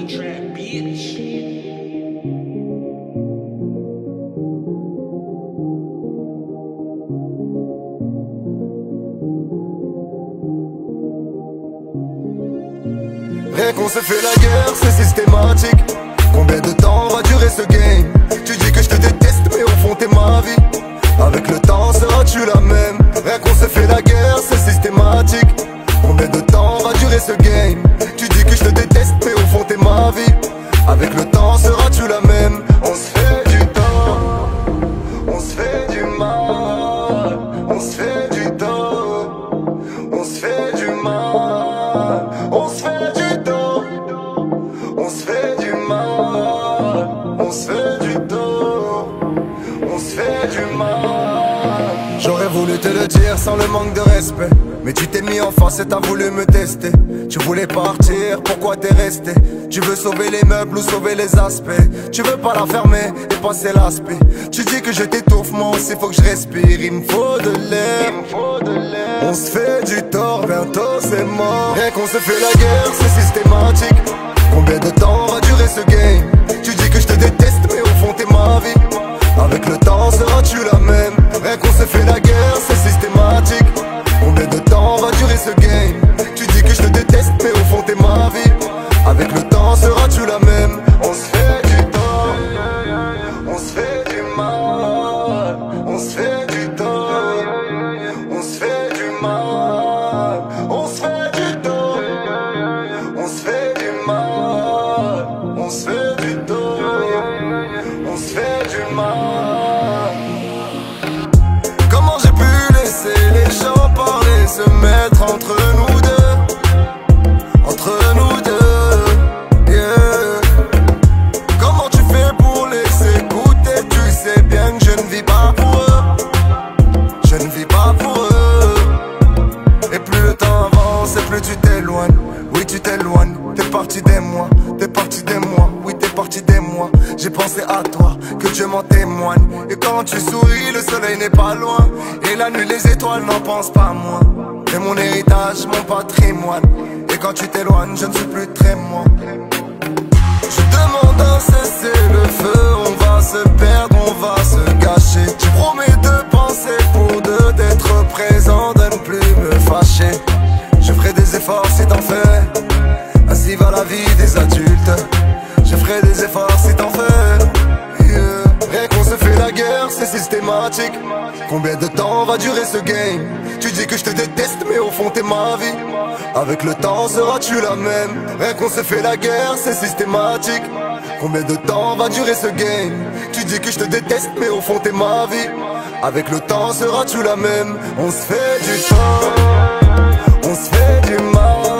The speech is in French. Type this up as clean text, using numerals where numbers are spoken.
trap, bitch. Rien qu'on se fait la guerre, c'est systématique. Combien de temps va durer ce game? Tu dis que je te déteste, mais au fond t'es ma vie. Avec le temps, seras-tu la même? Rien qu'on se fait la guerre, c'est systématique. Combien de temps va durer ce game? Tu dis que je te déteste, mais au fond t'es ma vie. Avec le temps, seras-tu la même? On se fait du temps, on se fait du mal, on se fait du temps, on se fait du mal, on se fait du temps, on se fait du mal, on se fait du temps, on se fait du mal. J'aurais voulu te le dire sans le manque de respect, mais tu t'es mis en face et t'as voulu me tester. Tu voulais partir, pourquoi t'es resté? Tu veux sauver les meubles ou sauver les aspects? Tu veux pas la fermer et passer l'aspect? Tu dis que je t'étouffe, moi aussi faut que je respire. Il me faut de l'air, on se fait du tort, bientôt c'est mort. Rien qu'on se fait la guerre, c'est systématique. Combien de temps va durer ce game? Tu dis que je te déteste, mais au fond t'es ma vie. Avec le temps, seras-tu la même? Rien qu'on se fait la guerre, c'est systématique. Combien de temps va durer ce game? Tu dis que je te déteste, mais au fond t'es ma vie. Avec le temps, seras-tu la même? On se fait du temps, on se fait du mal, on se fait du temps, on se fait du mal, on se fait du temps, on se fait du mal, on se fait du temps, on se fait du mal. Comment j'ai pu laisser les gens parler, se mettre entre nous deux, entre nous deux, yeah. Comment tu fais pour les écouter? Tu sais bien que je ne vis pas pour eux, je ne vis pas pour eux. Et plus le temps avance et plus tu t'éloignes. Oui tu t'éloignes, t'es parti des mois, t'es parti des mois, oui t'es parti des mois. J'ai pensé à toi, que Dieu m'en témoigne. Et quand tu souris, le soleil n'est pas loin. Et la nuit, les étoiles n'en pensent pas moins. T'es mon héritage, mon patrimoine. Et quand tu t'éloignes, je ne suis plus très moi. Je demande à cesser le feu, on va se perdre, on va se gâcher. Tu promets de penser pour deux, d'être présent, de ne plus me fâcher. Je ferai des efforts si t'en fais, ainsi va la vie des adultes. Je ferai des efforts si t'en fais, yeah. Rien qu'on se fait la guerre, c'est systématique. Combien de temps va durer ce game? Tu dis que je te déteste, mais au fond t'es ma vie. Avec le temps, seras-tu la même? Rien qu'on se fait la guerre, c'est systématique. Combien de temps va durer ce game? Tu dis que je te déteste, mais au fond t'es ma vie. Avec le temps, seras-tu la même? On se fait du temps, on se fait du mal.